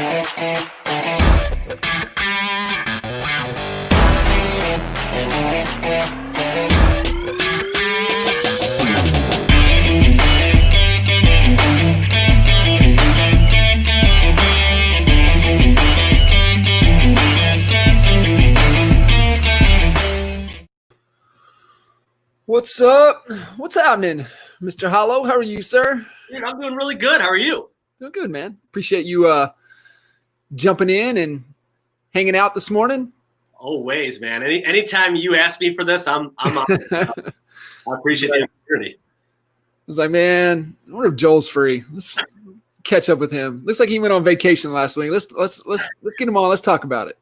What's up? What's happening, Mr. Hollo? How are you, sir? Dude, I'm doing really good. How are you? Doing good, man. Appreciate you jumping in and hanging out this morning. Always, man. Anytime you ask me for this, I'm on. I appreciate the opportunity. I was like, man, I wonder if Joel's free. Let's catch up with him. Looks like he went on vacation last week. Let's get him on. Let's talk about it.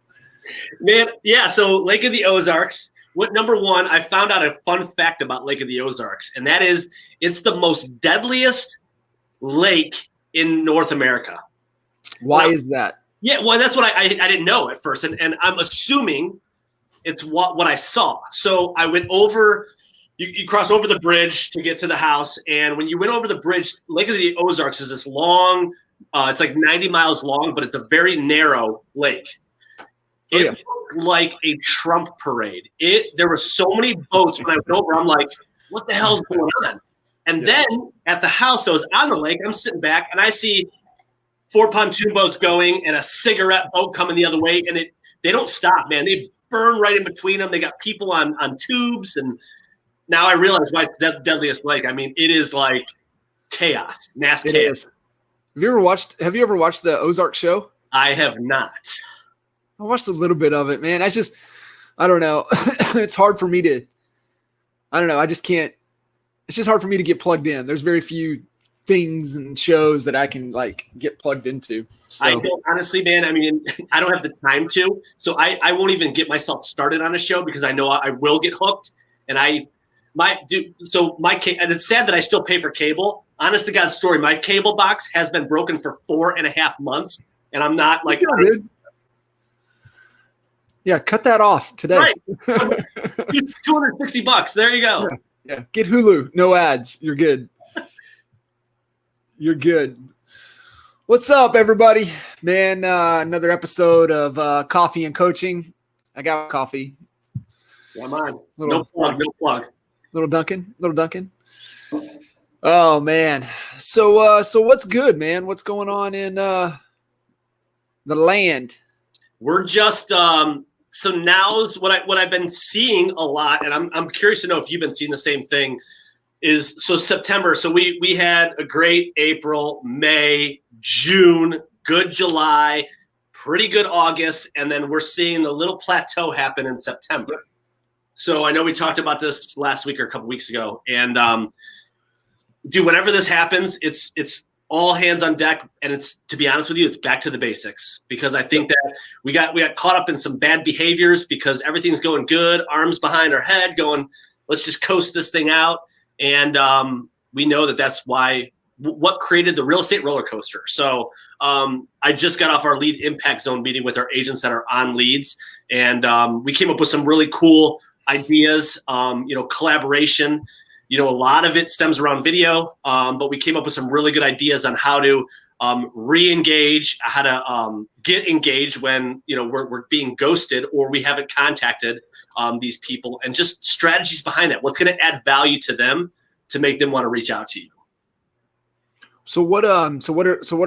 Man, yeah. So Lake of the Ozarks. Number one, I found out a fun fact about Lake of the Ozarks, and that is it's the most deadliest lake in North America. Why is that? Yeah, well, that's what I didn't know at first, and I'm assuming it's what I saw. So I went over. You cross over the bridge to get to the house, and when you went over the bridge, Lake of the Ozarks is this long. It's like 90 miles long, but it's a very narrow lake. It looked like a Trump parade. There were so many boats when I went over. I'm like, what the hell's going on? And then at the house that was on the lake, I'm sitting back and I see 4 pontoon boats going and a cigarette boat coming the other way. And they don't stop, man. They burn right in between them. They got people on tubes. And now I realize why it's the deadliest lake. I mean, it is like chaos, mass chaos. Is. Have you ever watched the Ozark show? I have not. I watched a little bit of it, man. I don't know. It's hard for me to, I don't know. I just can't, it's just hard for me to get plugged in. There's very few things and shows that I can like get plugged into. So. I don't, honestly, man, I mean, I don't have the time to, so I won't even get myself started on a show because I know I will get hooked. And and it's sad that I still pay for cable. Honest to God story, my cable box has been broken for 4.5 months and I'm not like, yeah, cut that off today. Right. $260. There you go. Yeah. Get Hulu. No ads. You're good. You're good. What's up, everybody? Man, another episode of Coffee and Coaching. I got coffee. Yeah, mine. No plug. Little Duncan. Oh, man. So what's good, man? What's going on in the land? We're just so now's what I've been seeing a lot, and I'm curious to know if you've been seeing the same thing. Is so September. So we had a great April, May, June, good July, pretty good August, and then we're seeing the little plateau happen in September. So I know we talked about this last week or a couple weeks ago, and whenever this happens, it's all hands on deck, and it's, to be honest with you, it's back to the basics because I think that we got caught up in some bad behaviors because everything's going good, arms behind our head, going, let's just coast this thing out, and we know that that's what created the real estate roller coaster. So I just got off our lead impact zone meeting with our agents that are on leads, and we came up with some really cool ideas, collaboration. A lot of it stems around video, but we came up with some really good ideas on how to re-engage, how to get engaged when we're being ghosted or we haven't contacted these people, and just strategies behind that. What's going to add value to them to make them want to reach out to you? So what are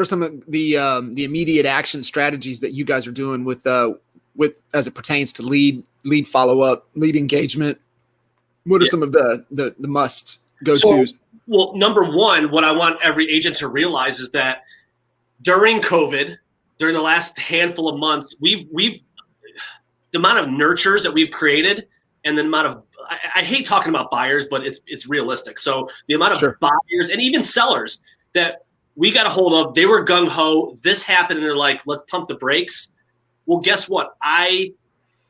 some of the immediate action strategies that you guys are doing with as it pertains to lead follow-up, lead engagement? What are some of the must go-tos? Well, number one, what I want every agent to realize is that during COVID, during the last handful of months, we've the amount of nurtures that we've created, and the amount of I hate talking about buyers, but it's realistic. So the amount of buyers and even sellers that we got a hold of, they were gung-ho. This happened, and they're like, let's pump the brakes. Well, guess what? I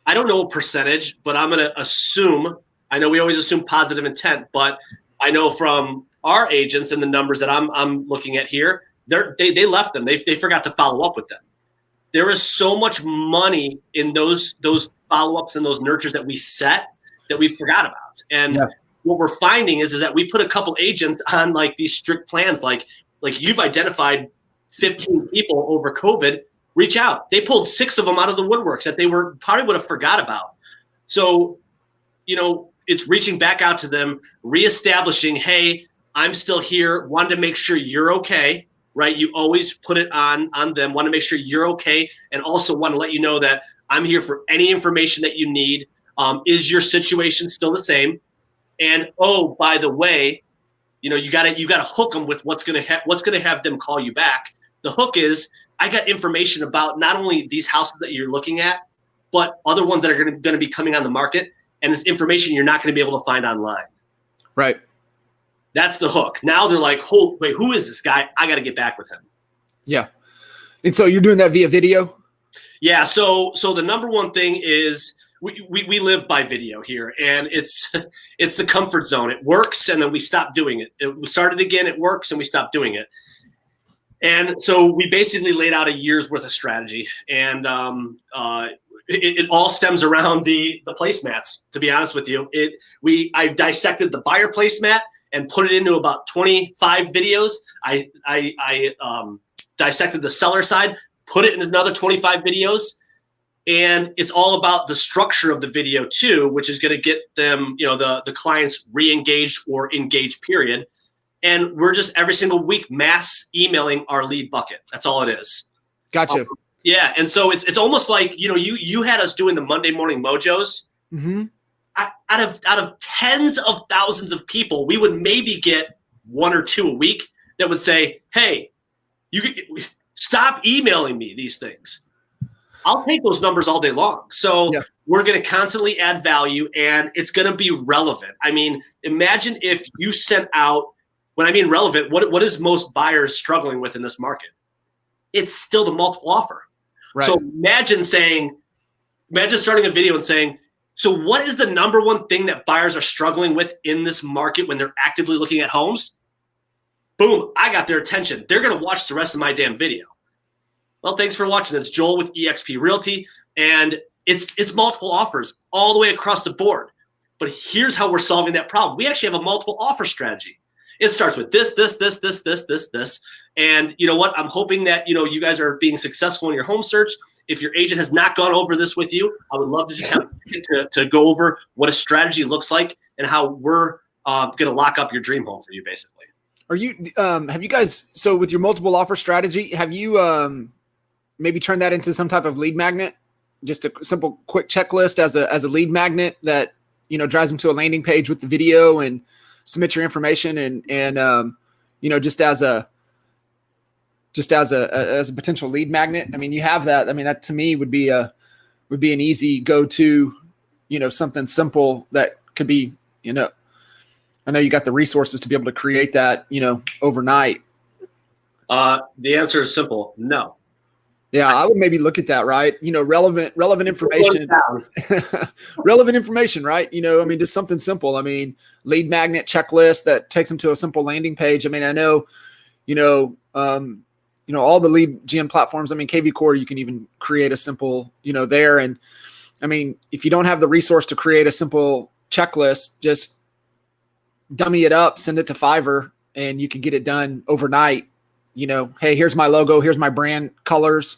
don't know a percentage, but I'm going to assume. I know we always assume positive intent, but I know from our agents and the numbers that I'm looking at here, they left them. They forgot to follow up with them. There is so much money in those follow-ups and those nurtures that we set that we forgot about. And what we're finding is that we put a couple agents on like these strict plans, like you've identified 15 people over COVID. reach out. They pulled 6 of them out of the woodworks that they were probably would have forgot about. So, it's reaching back out to them, reestablishing, hey, I'm still here. Wanted to make sure you're okay, right? You always put it on them. Want to make sure you're okay, and also want to let you know that I'm here for any information that you need. Is your situation still the same? And oh, by the way, you gotta hook them with what's gonna have them call you back. The hook is, I got information about not only these houses that you're looking at, but other ones that are going to be coming on the market, and this information you're not going to be able to find online. Right. That's the hook. Now they're like, oh, wait, who is this guy? I got to get back with him. Yeah. And so you're doing that via video? Yeah. So the number one thing is we live by video here, and it's the comfort zone. It works, and then we stop doing it. We started again. It works, and we stop doing it. And so we basically laid out a year's worth of strategy, and it all stems around the placemats. To be honest with you, I dissected the buyer placemat and put it into about 25 videos. I dissected the seller side, put it in another 25 videos, and it's all about the structure of the video too, which is going to get them, the clients re-engaged or engaged, period. And we're just every single week mass emailing our lead bucket. That's all it is. Gotcha. Yeah, and so it's almost like you had us doing the Monday morning mojos. Mm-hmm. Out of tens of thousands of people, we would maybe get 1 or 2 a week that would say, "Hey, you stop emailing me these things." I'll take those numbers all day long. So we're going to constantly add value, and it's going to be relevant. I mean, imagine if you sent out. When I mean relevant, what is most buyers struggling with in this market? It's still the multiple offer. Right. So imagine starting a video and saying, so what is the number one thing that buyers are struggling with in this market when they're actively looking at homes? Boom, I got their attention. They're going to watch the rest of my damn video. Well, thanks for watching. It's Joel with eXp Realty, and it's multiple offers all the way across the board. But here's how we're solving that problem. We actually have a multiple offer strategy. It starts with this. And you know what? I'm hoping that, you guys are being successful in your home search. If your agent has not gone over this with you, I would love to just have to go over what a strategy looks like and how we're going to lock up your dream home for you, basically. Are you, have you guys, so with your multiple offer strategy, have you maybe turned that into some type of lead magnet? Just a simple, quick checklist as a lead magnet that, drives them to a landing page with the video and submit your information and just as a potential lead magnet. I mean, you have that. I mean, that to me would be an easy go-to, something simple that could be, I know you got the resources to be able to create that, overnight. The answer is simple. No. Yeah, I would maybe look at that, right? Relevant information, relevant information, right? I mean, just something simple. I mean, lead magnet checklist that takes them to a simple landing page. I mean, I know, all the lead gen platforms. I mean, KV Core, you can even create a simple, there. And I mean, if you don't have the resource to create a simple checklist, just dummy it up, send it to Fiverr, and you can get it done overnight. Hey, here's my logo, here's my brand colors,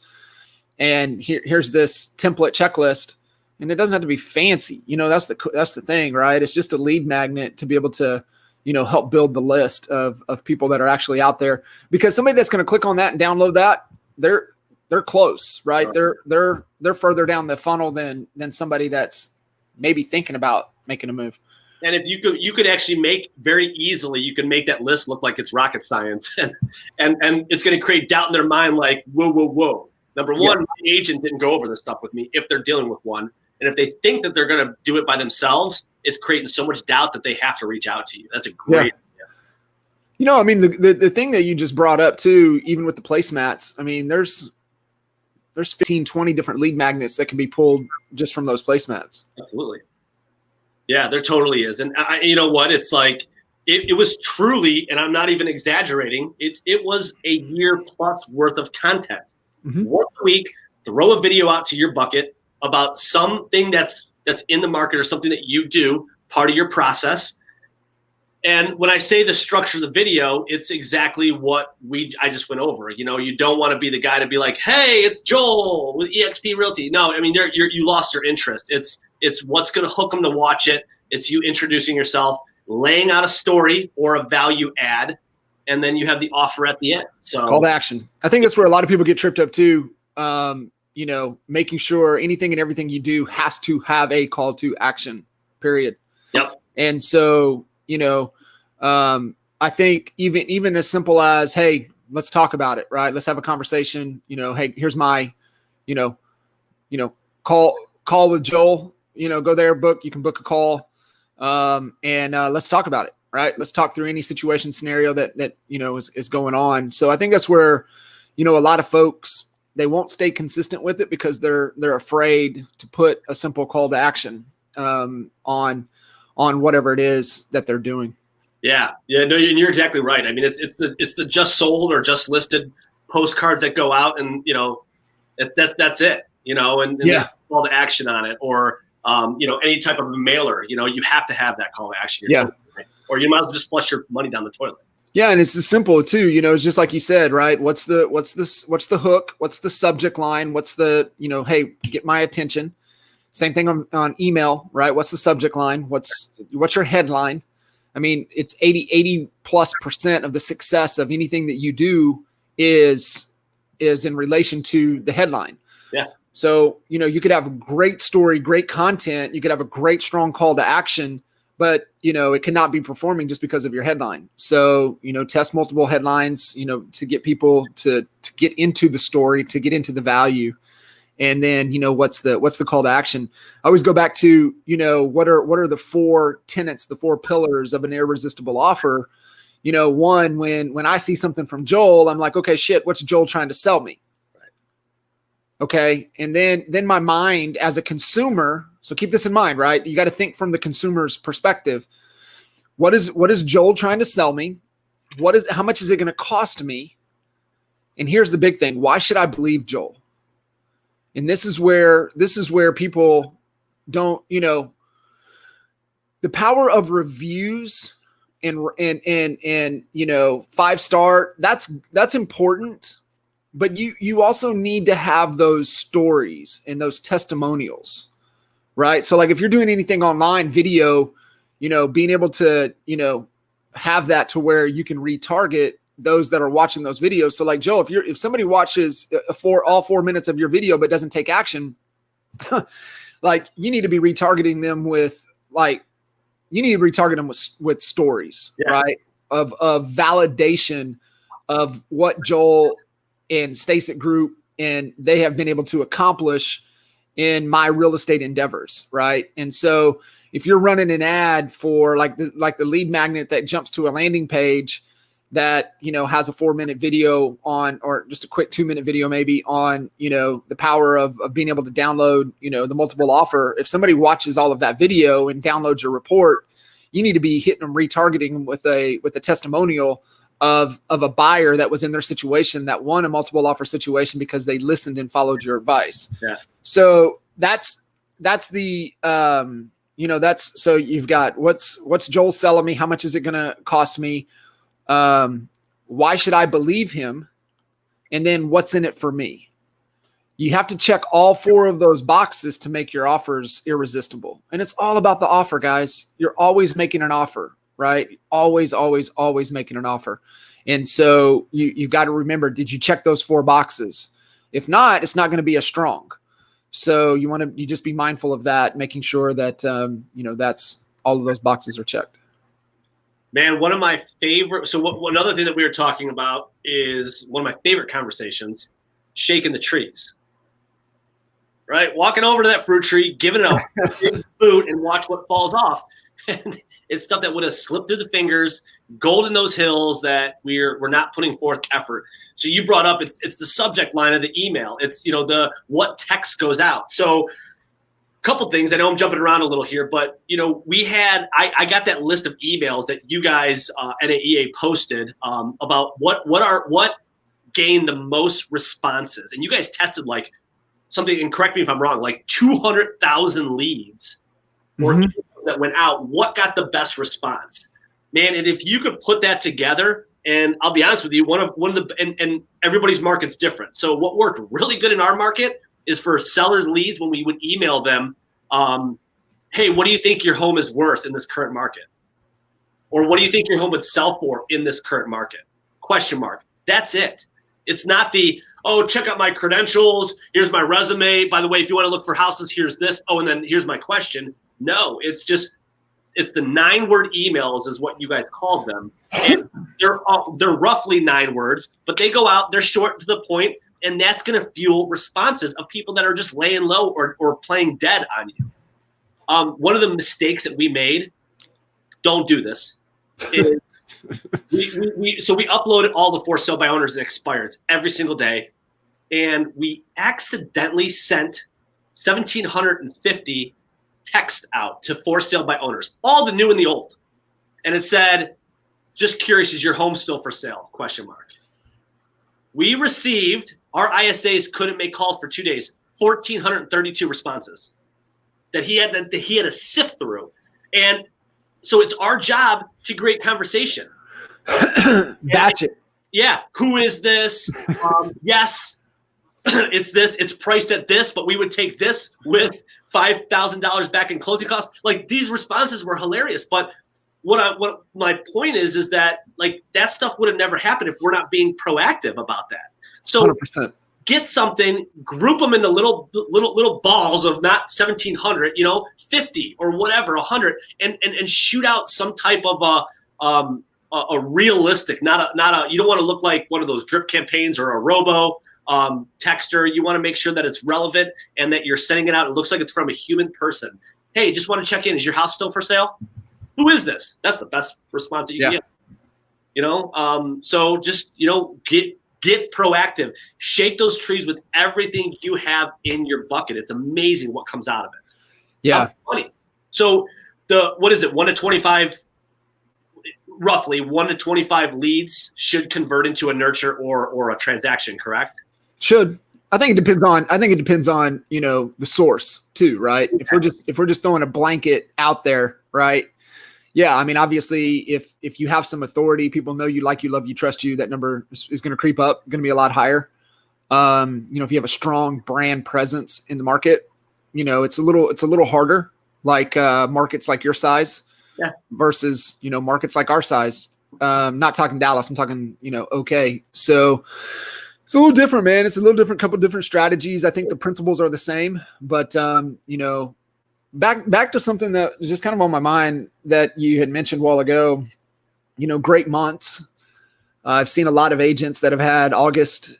and here's this template checklist. And it doesn't have to be fancy. That's the thing, right? It's just a lead magnet to be able to, help build the list of people that are actually out there. Because somebody that's going to click on that and download that, they're close, right? They're further down the funnel than somebody that's maybe thinking about making a move. And if you could actually make that list look like it's rocket science, and it's going to create doubt in their mind, like, whoa. Number one, my agent didn't go over this stuff with me if they're dealing with one. And if they think that they're going to do it by themselves, it's creating so much doubt that they have to reach out to you. That's a great idea. I mean, the thing that you just brought up too, even with the placemats, I mean, there's 15, 20 different lead magnets that can be pulled just from those placemats. Absolutely. Yeah, there totally is. And you know what? It's like, it was truly, and I'm not even exaggerating, it was a year plus worth of content. Mm-hmm. Once a week, throw a video out to your bucket about something that's in the market or something that you do, part of your process. And when I say the structure of the video, it's exactly what I just went over. You don't want to be the guy to be like, "Hey, it's Joel with eXp Realty." No, I mean you lost your interest. It's what's going to hook them to watch it. It's you introducing yourself, laying out a story or a value add, and then you have the offer at the end. So call to action. I think that's where a lot of people get tripped up too. Making sure anything and everything you do has to have a call to action. Period. Yep. And so, I think even as simple as, hey, let's talk about it, right? Let's have a conversation. Hey, here's my, call with Joel. Go there, you can book a call, and let's talk about it, right? Let's talk through any situation scenario that is going on. So I think that's where, a lot of folks, they won't stay consistent with it because they're afraid to put a simple call to action on whatever it is that they're doing. Yeah. No, and you're exactly right. I mean, it's the just sold or just listed postcards that go out, and that's it. And yeah, call to action on it, or any type of mailer. You have to have that call to action. Yeah. Totally right. Or you might as well just flush your money down the toilet. Yeah, and it's as simple too. It's just like you said, right? What's the hook? What's the subject line? What's the hey, get my attention. Same thing on email, right? What's the subject line? What's your headline? I mean, it's 80+% of the success of anything that you do is in relation to the headline. Yeah. So, you could have a great story, great content. You could have a great, strong call to action, but, it cannot be performing just because of your headline. So, test multiple headlines, to get people to get into the story, to get into the value. And then, what's the call to action? I always go back to, what are the 4 tenets, the 4 pillars of an irresistible offer? One, when I see something from Joel, I'm like, okay, shit, what's Joel trying to sell me? Right. Okay. And then my mind as a consumer, so keep this in mind, right? You got to think from the consumer's perspective. What is Joel trying to sell me? How much is it going to cost me? And here's the big thing. Why should I believe Joel? And this is where people don't, the power of reviews and 5-star, that's important, but you also need to have those stories and those testimonials, right? So like if you're doing anything online, video, being able to, have that to where you can retarget those that are watching those videos. So like Joe, if somebody watches all 4 minutes of your video but doesn't take action, like you need to be retargeting them with with stories, yeah, right? Of validation of what Joel and Stacek Group and they have been able to accomplish in my real estate endeavors, right? And so if you're running an ad for like the lead magnet that jumps to a landing page that, has a 4-minute video on, or just a quick 2-minute video, maybe on, the power of being able to download, the multiple offer. If somebody watches all of that video and downloads your report, you need to be hitting them, retargeting them with a testimonial of a buyer that was in their situation that won a multiple offer situation because they listened and followed your advice. Yeah. So that's the, so you've got what's Joel selling me? How much is it going to cost me? Why should I believe him? And then what's in it for me? You have to check all 4 of those boxes to make your offers irresistible. And it's all about the offer, guys. You're always making an offer, right? Always, always, always making an offer. And so you've got to remember, did you check those 4 boxes? If not, it's not going to be as strong. So you just be mindful of that, making sure that, that's all of those boxes are checked. Man, one of my favorite. So another thing that we were talking about is one of my favorite conversations, shaking the trees. Right, walking over to that fruit tree, giving it a big boot, and watch what falls off. And it's stuff that would have slipped through the fingers, gold in those hills that we're not putting forth effort. So you brought up it's the subject line of the email. It's the what text goes out. So couple things. I know I'm jumping around a little here, but I got that list of emails that you guys NAEA posted about what gained the most responses, and you guys tested like something, and correct me if I'm wrong, like 200,000 leads or that went out. What got the best response? man. And if you could put that together, and I'll be honest with you, one of the and everybody's market's different. So what worked really good in our market is for sellers leads when we would email them, hey, what do you think your home is worth in this current market? Or what do you think your home would sell for in this current market? Question mark. That's it. It's not the, oh, check out my credentials. Here's my resume. By the way, if you want to look for houses, here's this. Oh, and then here's my question. No, it's the 9-word emails is what you guys called them. And they're roughly 9 words, but they go out, they're short to the point, and that's going to fuel responses of people that are just laying low or playing dead on you. One of the mistakes that we made, don't do this, is we uploaded all the for sale by owners and expireds every single day, and we accidentally sent 1,750 texts out to for sale by owners, all the new and the old. And it said, just curious, is your home still for sale? Question mark. We received, our ISAs couldn't make calls for 2 days, 1,432 responses that he had to sift through. And so it's our job to create conversation. Batch it. Yeah. Who is this? Yes, it's this. It's priced at this, but we would take this with $5,000 back in closing costs. Like, these responses were hilarious. But what my point is that, like, that stuff would have never happened if we're not being proactive about that. So 100%. Get something, group them into little balls of not 1,700, 50 or whatever, 100, and shoot out some type of a realistic, not a. You don't want to look like one of those drip campaigns or a robo texter. You want to make sure that it's relevant and that you're sending it out. It looks like it's from a human person. Hey, just want to check in. Is your house still for sale? Who is this? That's the best response that you can get. So just get proactive. Shake those trees with everything you have in your bucket. It's amazing what comes out of it. Yeah. Funny. So what is it? 1 to 25, roughly 1 to 25 leads should convert into a nurture or a transaction, correct? Should. I think it depends on the source too, right? If we're just throwing a blanket out there, right? Yeah, I mean, obviously, if you have some authority, people know you, like you, love you, trust you, that number is going to creep up, going to be a lot higher. If you have a strong brand presence in the market, it's a little harder. Like markets like your size, versus markets like our size. Not talking Dallas, I'm talking OK. So it's a little different, man. It's a little different, couple different strategies. I think the principles are the same, but Back to something that was just kind of on my mind that you had mentioned a while ago, great months. I've seen a lot of agents that have had August,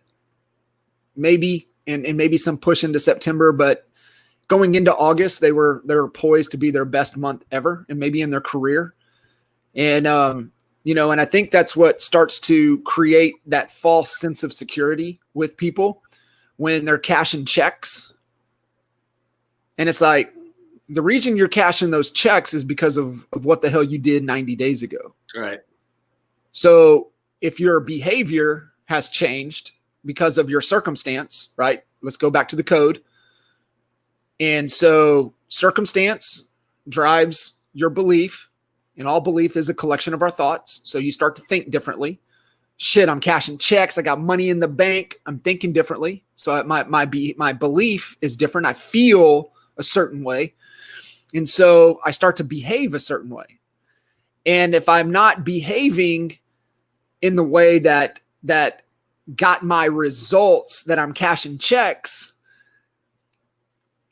maybe, and maybe some push into September, but going into August, they were poised to be their best month ever and maybe in their career. And, and I think that's what starts to create that false sense of security with people when they're cashing checks. And it's like, the reason you're cashing those checks is because of what the hell you did 90 days ago. Right. So if your behavior has changed because of your circumstance, right? Let's go back to the code. And so circumstance drives your belief, and all belief is a collection of our thoughts. So you start to think differently. Shit, I'm cashing checks. I got money in the bank. I'm thinking differently. So my belief is different. I feel a certain way. And so I start to behave a certain way. And if I'm not behaving in the way that got my results, that I'm cashing checks,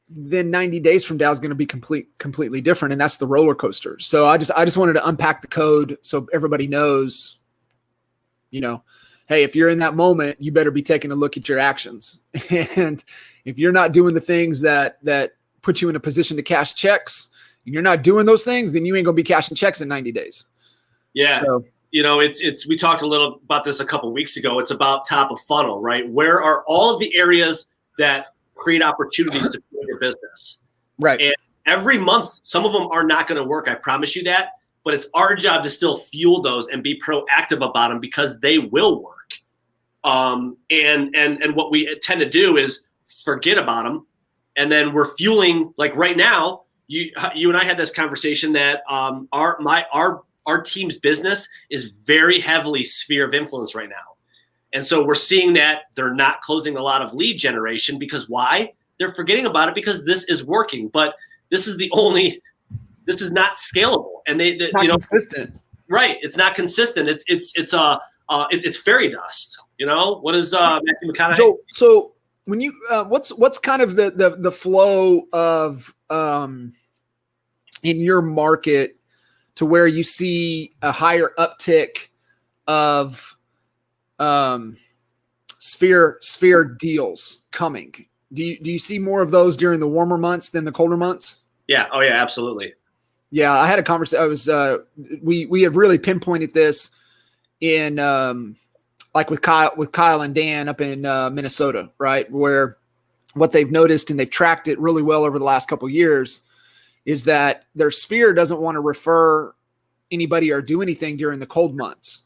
then 90 days from now is going to be completely different. And that's the roller coaster. So I just wanted to unpack the code so everybody knows, hey, if you're in that moment, you better be taking a look at your actions. And if you're not doing the things that put you in a position to cash checks, and you're not doing those things, then you ain't gonna be cashing checks in 90 days. Yeah. So, we talked a little about this a couple of weeks ago. It's about top of funnel, right? Where are all of the areas that create opportunities to grow your business? Right. And every month, some of them are not going to work. I promise you that, but it's our job to still fuel those and be proactive about them because they will work. And what we tend to do is forget about them. And then we're fueling, like right now, you and I had this conversation that our our team's business is very heavily sphere of influence right now. And so we're seeing that they're not closing a lot of lead generation because why? They're forgetting about it because this is working, but this is not scalable. And it's not consistent. Right. It's not consistent. It's fairy dust. What is Matthew McConaughey? Joel, so when you what's kind of the flow of in your market to where you see a higher uptick of sphere deals coming? Do you see more of those during the warmer months than the colder months? Yeah. Oh yeah, absolutely. Yeah, I had a conversation. We have really pinpointed this in like with Kyle and Dan up in Minnesota, right? Where what they've noticed, and they've tracked it really well over the last couple of years, is that their sphere doesn't want to refer anybody or do anything during the cold months.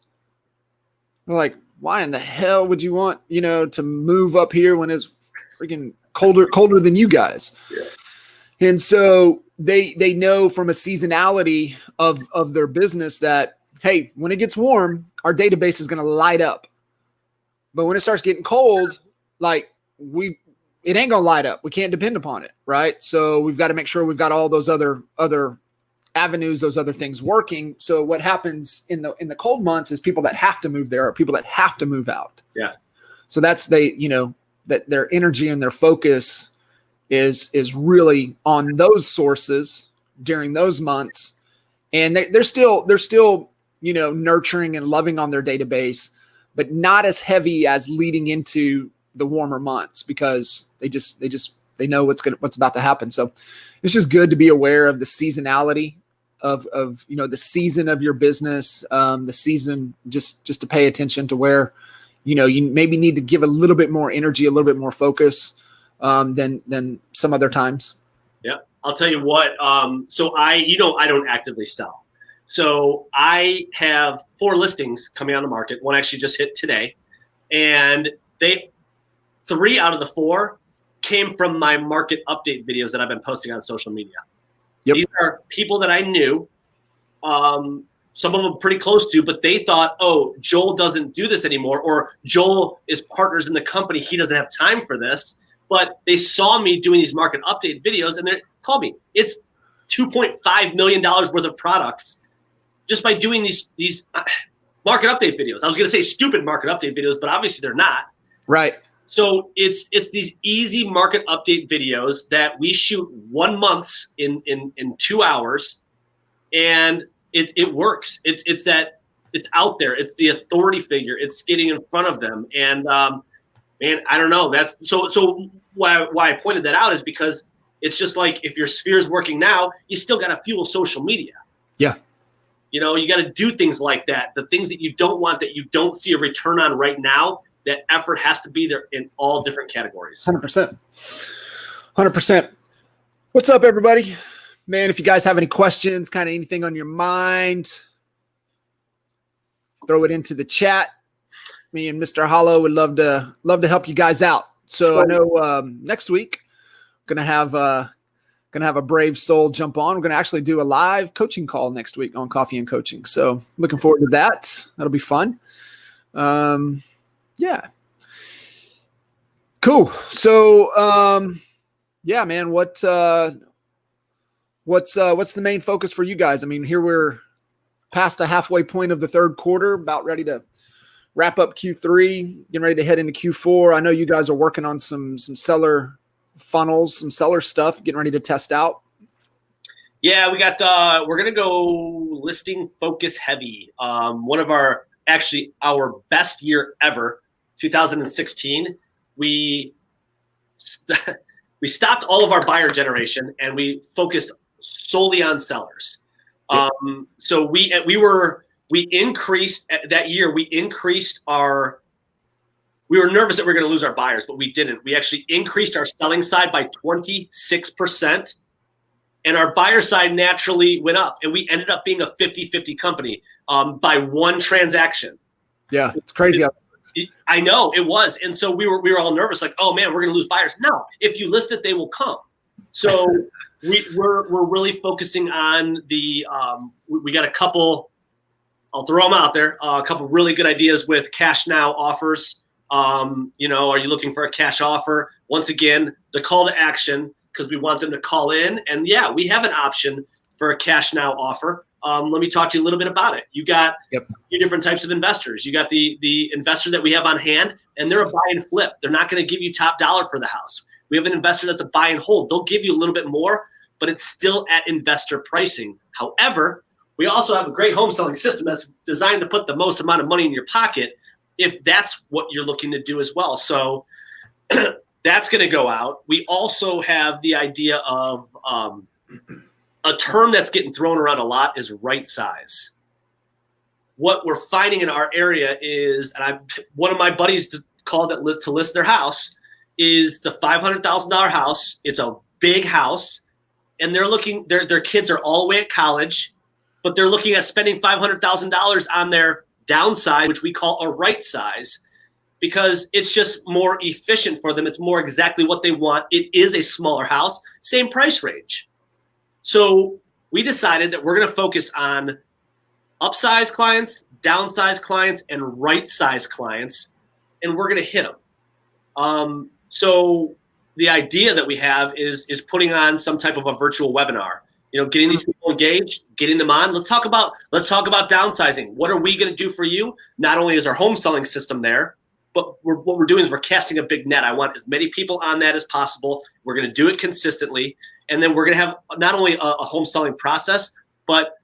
They're like, why in the hell would you want, to move up here when it's freaking colder than you guys? Yeah. And so they know from a seasonality of their business that, hey, when it gets warm, our database is going to light up. But when it starts getting cold, like it ain't going to light up. We can't depend upon it, right? So we've got to make sure we've got all those other avenues, those other things working. So what happens in the cold months is people that have to move there or people that have to move out. Yeah. So that's that their energy and their focus is really on those sources during those months. And they're still, nurturing and loving on their database, but not as heavy as leading into the warmer months because they know what's about to happen. So it's just good to be aware of the seasonality of the season of your business, the season, just to pay attention to where, you maybe need to give a little bit more energy, a little bit more focus than some other times. Yeah. I'll tell you what. So I don't actively sell. So I have 4 listings coming on the market. One actually just hit today, and 3 out of the 4 came from my market update videos that I've been posting on social media. Yep. These are people that I knew, some of them pretty close to, but they thought, oh, Joel doesn't do this anymore, or Joel is partners in the company. He doesn't have time for this. But they saw me doing these market update videos, and they called me. It's $2.5 million worth of products just by doing these market update videos. I was going to say stupid market update videos, but obviously they're not. Right. So it's these easy market update videos that we shoot 1 month in 2 hours, and it works. It's out there. It's the authority figure. It's getting in front of them. And man, I don't know. That's so why I pointed that out is because it's just like if your sphere is working now, you still got to fuel social media. Yeah. You got to do things like that. The things that you don't want, that you don't see a return on right now, that effort has to be there in all different categories. 100%. 100%. What's up, everybody? Man, if you guys have any questions, kind of anything on your mind, throw it into the chat. Me and Mr. Hollo would love to help you guys out. So I know next week gonna have a brave soul jump on. We're gonna actually do a live coaching call next week on Coffee and Coaching. So looking forward to that. That'll be fun. Yeah. Cool. So yeah, man. What's the main focus for you guys? I mean, here we're past the halfway point of the third quarter, about ready to wrap up Q3, getting ready to head into Q4. I know you guys are working on some seller funnels, some seller stuff, getting ready to test out. Yeah, we're going to go listing focus heavy. One of our best year ever, 2016, we stopped all of our buyer generation and we focused solely on sellers. So we increased that year. We were nervous that we were going to lose our buyers, but we didn't. We actually increased our selling side by 26%, and our buyer side naturally went up, and we ended up being a 50-50 company by one transaction. Yeah, it's crazy. I know it was, and so we were all nervous, like, oh man, we're going to lose buyers. No, if you list it, they will come. So we're really focusing on the. We got a couple I'll throw them out there. A couple really good ideas with cash now offers. Are you looking for a cash offer? Once again, the call to action, because we want them to call in. And yeah, we have an option for a cash now offer. Let me talk to you a little bit about it. You got two different types of investors. You got the investor that we have on hand, and they're a buy and flip. They're not going to give you top dollar for the house. We have an investor that's a buy and hold. They'll give you a little bit more, but it's still at investor pricing. However, we also have a great home selling system that's designed to put the most amount of money in your pocket if that's what you're looking to do as well. So that's going to go out. We also have the idea of a term that's getting thrown around a lot is right size. What we're finding in our area is, and one of my buddies called it to list their house, is the $500,000 house. It's a big house, and they're looking. Their kids are all the way at college, but they're looking at spending $500,000 on their downsize, which we call a right size, because it's just more efficient for them. It's more exactly what they want. It is a smaller house, same price range. So we decided that we're going to focus on upsize clients, downsize clients, and right size clients, and we're going to hit them. So the idea that we have is putting on some type of a virtual webinar. Getting these people engaged, getting them on. Let's talk about downsizing. What are we going to do for you? Not only is our home selling system there, but what we're doing is we're casting a big net. I want as many people on that as possible. We're going to do it consistently, and then we're going to have not only a home selling process, but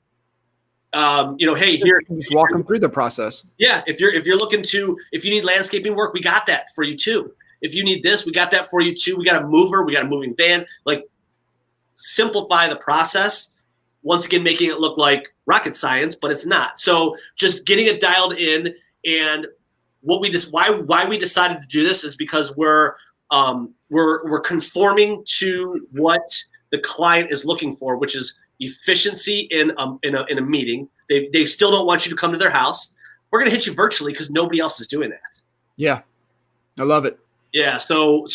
hey, here, just walk them through the process. Yeah, if you need landscaping work, we got that for you too. If you need this, we got that for you too. We got a mover, we got a moving van. Simplify the process. Once again, making it look like rocket science, but it's not. So just getting it dialed in. And why we decided to do this is because we're conforming to what the client is looking for, which is efficiency in a meeting. They still don't want you to come to their house. We're going to hit you virtually because nobody else is doing that. Yeah, I love it. Yeah, so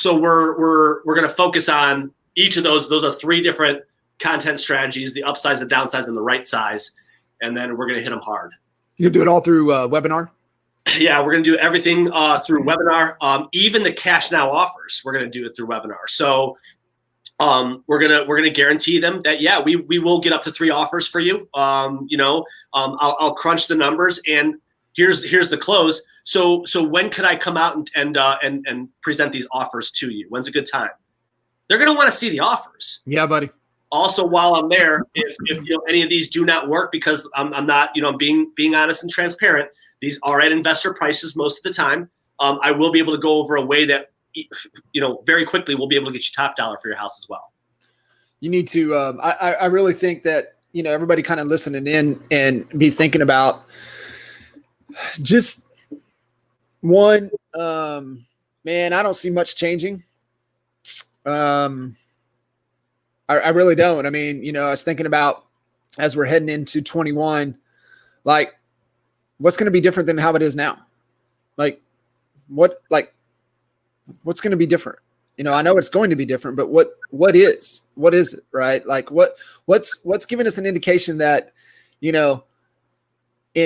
we're going to focus on each of those. Those are three different content strategies: the upsize, the downsize, and the right size. And then we're going to hit them hard. You do it all through webinar? Yeah, we're going to do everything through webinar. Even the cash now offers, we're going to do it through webinar. So we're gonna guarantee them that we will get up to 3 offers for you. I'll crunch the numbers, and here's the close. So when could I come out and present these offers to you? When's a good time? They're gonna want to see the offers. Yeah, buddy. Also, while I'm there, if any of these do not work, because I'm not, I'm being honest and transparent, these are at investor prices most of the time. I will be able to go over a way that very quickly we'll be able to get you top dollar for your house as well. You need to. I really think that everybody kind of listening in and be thinking about just one. Man, I don't see much changing. I really don't. I mean, I was thinking about as we're heading into 21, like what's going to be different than how it is now? What's going to be different? I know it's going to be different, but what is it, right? Like what's giving us an indication that, in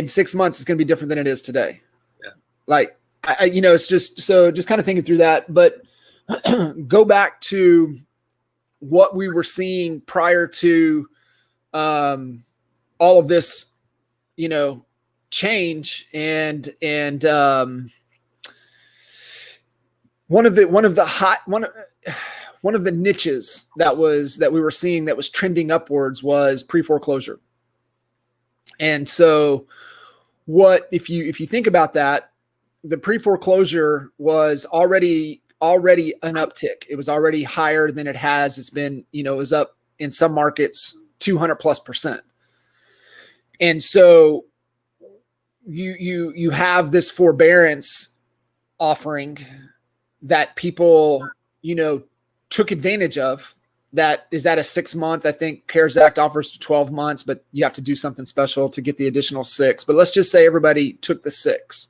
6 months it's going to be different than it is today. Yeah. It's just kind of thinking through that, but go back to what we were seeing prior to all of this, change and one of the niches that we were seeing that was trending upwards was pre-foreclosure. And so if you think about that, the pre-foreclosure was already an uptick. It was already higher than it has. It's been, it was up in some markets 200+%. And so you have this forbearance offering that people, took advantage of, that is at a 6-month. I think CARES Act offers to 12 months, but you have to do something special to get the additional 6. But let's just say everybody took the 6.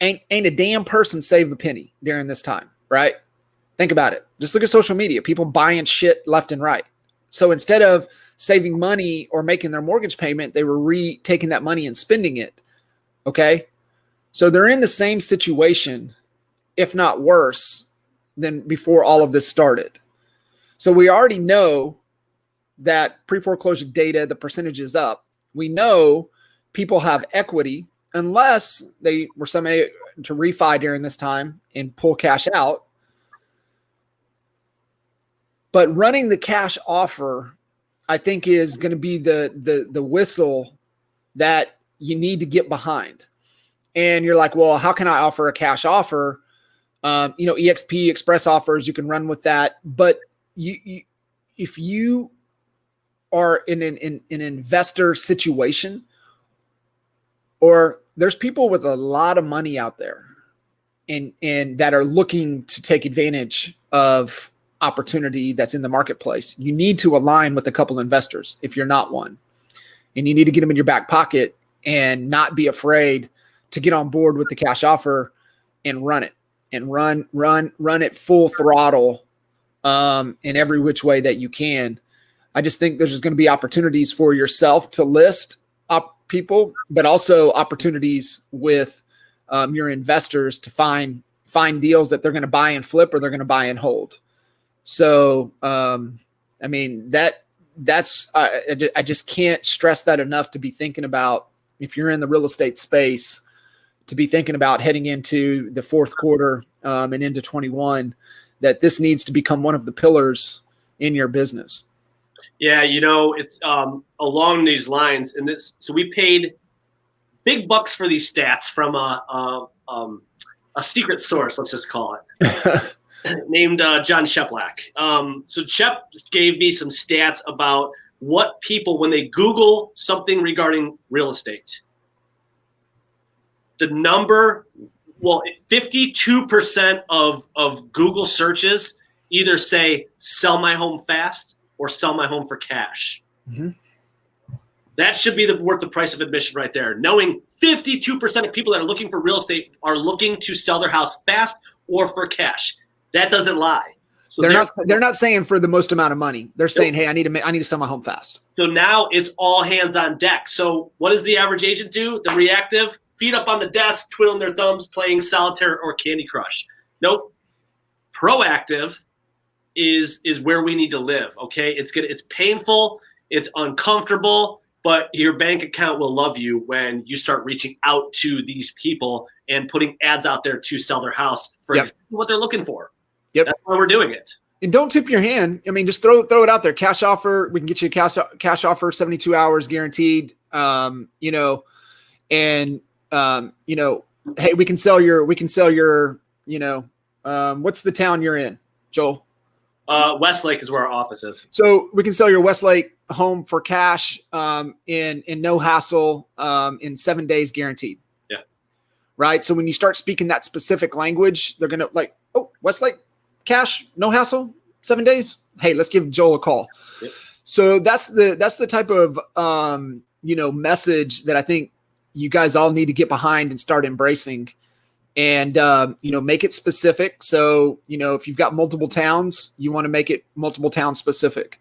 Ain't a damn person saved a penny during this time, right? Think about it. Just look at social media. People buying shit left and right. So instead of saving money or making their mortgage payment, they were taking that money and spending it. Okay. So they're in the same situation, if not worse, than before all of this started. So we already know that pre-foreclosure data, the percentage is up. We know people have equity unless they were somebody to refi during this time and pull cash out. But running the cash offer, I think, is going to be the whistle that you need to get behind. And you're like, well, how can I offer a cash offer? EXP, express offers, you can run with that. But if you are in an investor situation, or there's people with a lot of money out there and that are looking to take advantage of opportunity that's in the marketplace, you need to align with a couple investors if you're not one. And you need to get them in your back pocket and not be afraid to get on board with the cash offer and run it and run it full throttle in every which way that you can. I just think there's just going to be opportunities for yourself to list up people, but also opportunities with your investors to find deals that they're going to buy and flip, or they're going to buy and hold. So, I mean, that's I just can't stress that enough to be thinking about, if you're in the real estate space, to be thinking about heading into the fourth quarter and into 21, that this needs to become one of the pillars in your business. Yeah, it's along these lines, and so we paid big bucks for these stats from a secret source, let's just call it, named John Sheplack. So Shep gave me some stats about what people, when they Google something regarding real estate, the number, 52% of Google searches either say sell my home fast or sell my home for cash. Mm-hmm. That should be worth the price of admission right there. Knowing 52% of people that are looking for real estate are looking to sell their house fast or for cash. That doesn't lie. So they're not saying for the most amount of money. They're saying, hey, I need to sell my home fast. So now it's all hands on deck. So what does the average agent do? The reactive, feet up on the desk, twiddling their thumbs, playing solitaire or Candy Crush. Nope. Proactive is where we need to live. Okay. It's painful. It's uncomfortable, but your bank account will love you when you start reaching out to these people and putting ads out there to sell their house for exactly what they're looking for. Yep. That's why we're doing it. And don't tip your hand. I mean, just throw it out there. Cash offer. We can get you a cash offer, 72 hours guaranteed. Hey, we can sell your, what's the town you're in, Joel? Westlake is where our office is. So we can sell your Westlake home for cash, in no hassle, in 7 days guaranteed. Yeah. Right. So when you start speaking that specific language, they're going to like, oh, Westlake cash, no hassle, 7 days. Hey, let's give Joel a call. Yep. So that's the type of, message that I think you guys all need to get behind and start embracing. And, make it specific. So, if you've got multiple towns, you want to make it multiple town specific,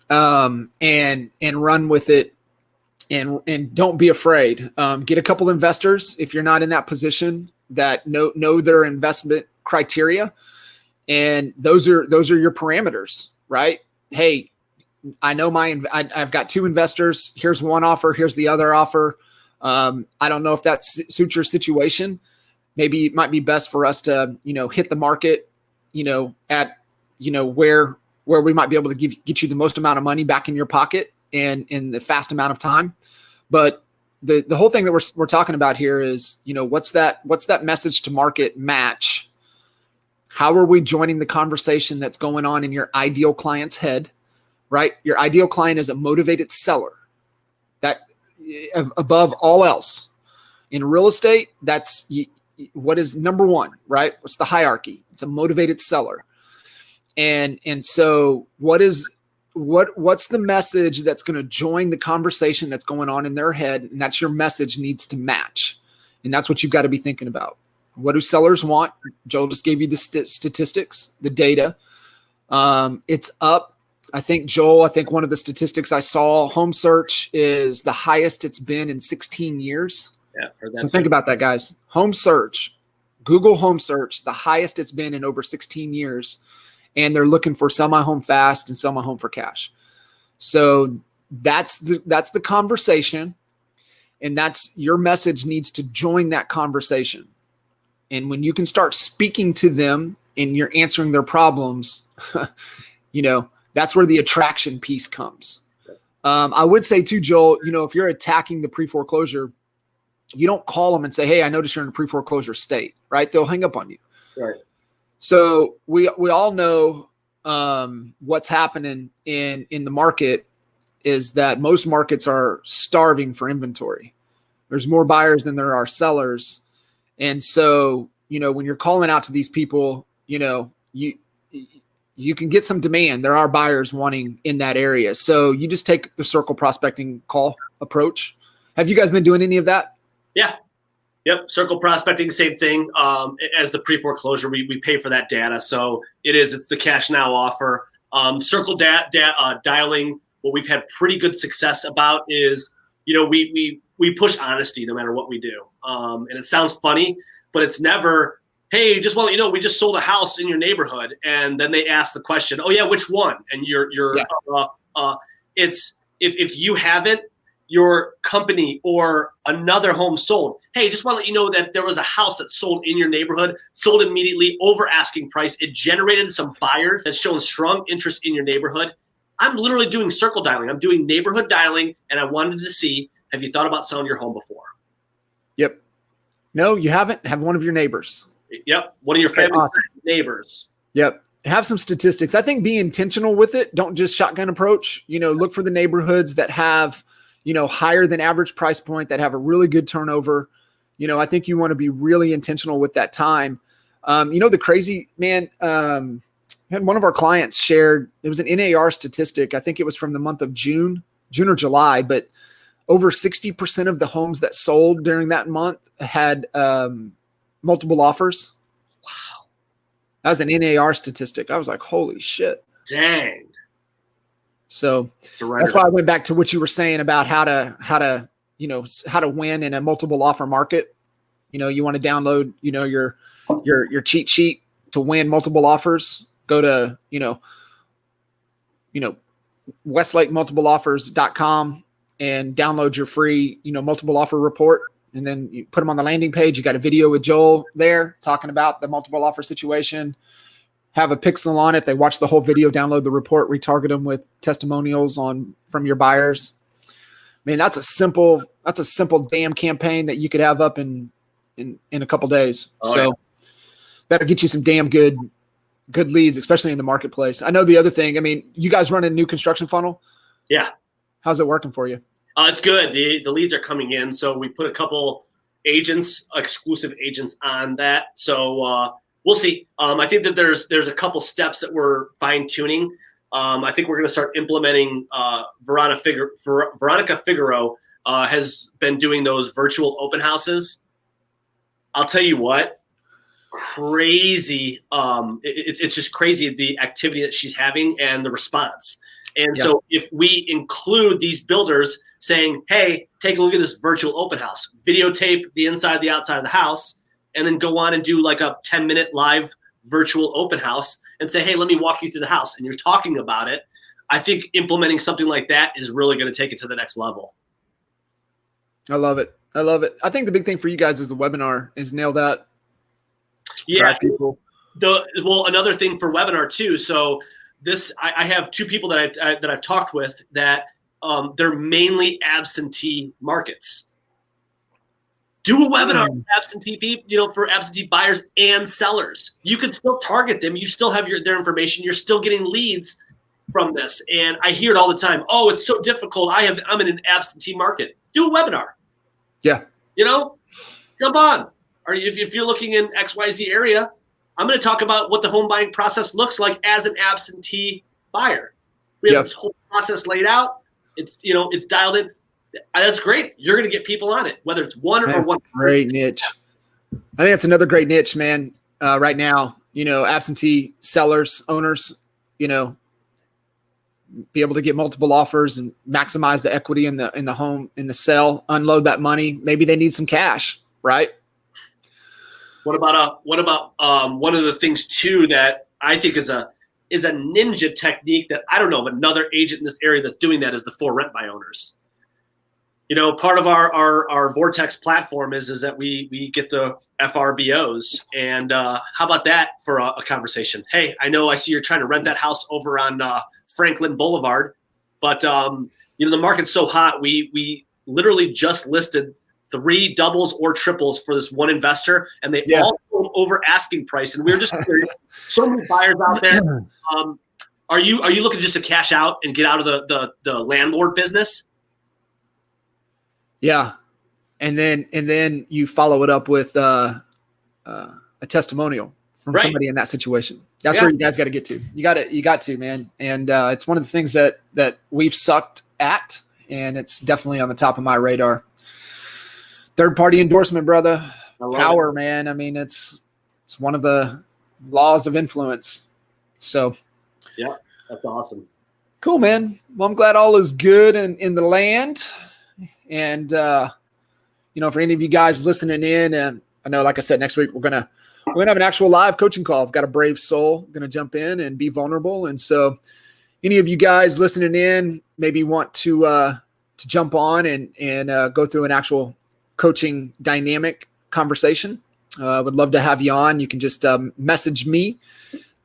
and run with it, and don't be afraid. Get a couple investors if you're not in that position that know their investment criteria. And those are your parameters, right? Hey, I know I've got two investors. Here's one offer. Here's the other offer. I don't know if that suits your situation. Maybe it might be best for us to, hit the market, at, where we might be able to get you the most amount of money back in your pocket and in the fast amount of time. But the whole thing that we're talking about here is, what's that message to market match? How are we joining the conversation that's going on in your ideal client's head, right? Your ideal client is a motivated seller, that above all else. In real estate, that's what is number one, right? What's the hierarchy? It's a motivated seller. And so what's the message that's going to join the conversation that's going on in their head? And that's your message needs to match. And that's what you've got to be thinking about. What do sellers want? Joel just gave you the statistics, the data. It's up I think, Joel, one of the statistics I saw, home search is the highest it's been in 16 years. Yeah. Heard that So think about that, guys. Home search, Google home search, the highest it's been in over 16 years. And they're looking for semi-home fast and semi-home for cash. So that's the conversation. And that's your message needs to join that conversation. And when you can start speaking to them and you're answering their problems, that's where the attraction piece comes. I would say too, Joel, if you're attacking the pre-foreclosure, you don't call them and say, hey, I noticed you're in a pre-foreclosure state, right? They'll hang up on you. Right. So we all know what's happening in the market is that most markets are starving for inventory. There's more buyers than there are sellers. And so, when you're calling out to these people, you can get some demand. There are buyers wanting in that area. So you just take the circle prospecting call approach. Have you guys been doing any of that? Yeah. Yep. Circle prospecting, same thing. As the pre-foreclosure, we pay for that data. So it's the cash now offer. Circle dialing, what we've had pretty good success about is, we push honesty no matter what we do. And it sounds funny, but it's never, hey, just want to let you know, we just sold a house in your neighborhood. And then they ask the question, oh yeah, which one? And it's, if you haven't, your company or another home sold, hey, just want to let you know that there was a house that sold in your neighborhood, sold immediately over asking price. It generated some buyers that's shown strong interest in your neighborhood. I'm literally doing circle dialing. I'm doing neighborhood dialing, and I wanted to see, have you thought about selling your home before? Yep. No, you haven't. Have one of your neighbors. Yep. One of your family neighbors. Yep. Have some statistics. I think be intentional with it. Don't just shotgun approach. Look for the neighborhoods that have, higher than average price point, that have a really good turnover. I think you want to be really intentional with that time. The crazy, man, had one of our clients shared, it was an NAR statistic. I think it was from the month of June or July, but over 60% of the homes that sold during that month had multiple offers. Wow. That was an NAR statistic. I was like, holy shit. Dang. So that's why I went back to what you were saying about how to win in a multiple offer market. You want to download, your cheat sheet to win multiple offers. Go to, westlakemultipleoffers.com and download your free, multiple offer report. And then you put them on the landing page. You got a video with Joel there talking about the multiple offer situation. Have a pixel on it. They watch the whole video, download the report, retarget them with testimonials from your buyers. Man, that's a simple damn campaign that you could have up in a couple days. That'll get you some damn good leads, especially in the marketplace. I know the other thing, you guys run a new construction funnel? Yeah. How's it working for you? It's good. The leads are coming in. So we put a couple exclusive agents on that. So we'll see. I think that there's a couple steps that we're fine tuning. I think we're going to start implementing Veronica Figaro has been doing those virtual open houses. I'll tell you what, crazy. It's just crazy, the activity that she's having and the response. And so if we include these builders saying, hey, take a look at this virtual open house, videotape the inside, the outside of the house, and then go on and do like a 10-minute live virtual open house and say, hey, let me walk you through the house. And you're talking about it. I think implementing something like that is really going to take it to the next level. I love it. I think the big thing for you guys is the webinar is nail that. Yeah. People. Another thing for webinar too. So I have two people that I've talked with that they're mainly absentee markets. Do a webinar for absentee people, for absentee buyers and sellers. You can still target them. You still have their information. You're still getting leads from this. And I hear it all the time. Oh, it's so difficult. I'm in an absentee market. Do a webinar. Yeah. Jump on. Or if you're looking in XYZ area, I'm going to talk about what the home buying process looks like as an absentee buyer. We have this whole process laid out. It's dialed in. That's great. You're going to get people on it, whether it's one or one. Great niche. I think that's another great niche, man. Right now, absentee sellers, owners, be able to get multiple offers and maximize the equity in the home, in the sale, unload that money. Maybe they need some cash, right? What about one of the things too that I think is a ninja technique that I don't know of another agent in this area that's doing that is the for rent by owners. You know, part of our Vortex platform is that we get the FRBOs, and how about that for a conversation? Hey, I see you're trying to rent that house over on Franklin Boulevard, but the market's so hot. We literally just listed 3 doubles or triples for this one investor, and they all sold over asking price. And we were just curious. So many buyers out there. Are you looking just to cash out and get out of the landlord business? Yeah. And then you follow it up with a testimonial from somebody in that situation. That's where you guys got to get to. You got to, man. And it's one of the things that we've sucked at, and it's definitely on the top of my radar. Third party endorsement, brother. Power, man. I mean, it's one of the laws of influence. So yeah, that's awesome. Cool, man. Well, I'm glad all is good in the land. And, for any of you guys listening in, and I know, like I said, next week we're gonna have an actual live coaching call. I've got a brave soul going to jump in and be vulnerable. And so any of you guys listening in maybe want to jump on and go through an actual coaching dynamic conversation. Would love to have you on. You can just message me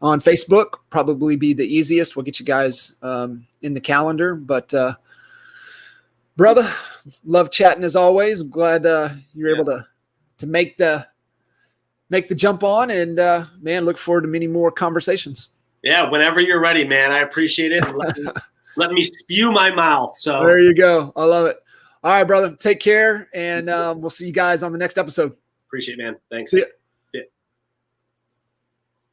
on Facebook, probably be the easiest. We'll get you guys in the calendar. But brother, love chatting as always. I'm glad you're able to make the jump on, and man, look forward to many more conversations. Yeah, whenever you're ready, man. I appreciate it. Let me spew my mouth. So there you go. I love it. All right, brother. Take care, and we'll see you guys on the next episode. Appreciate it, man. Thanks. See ya.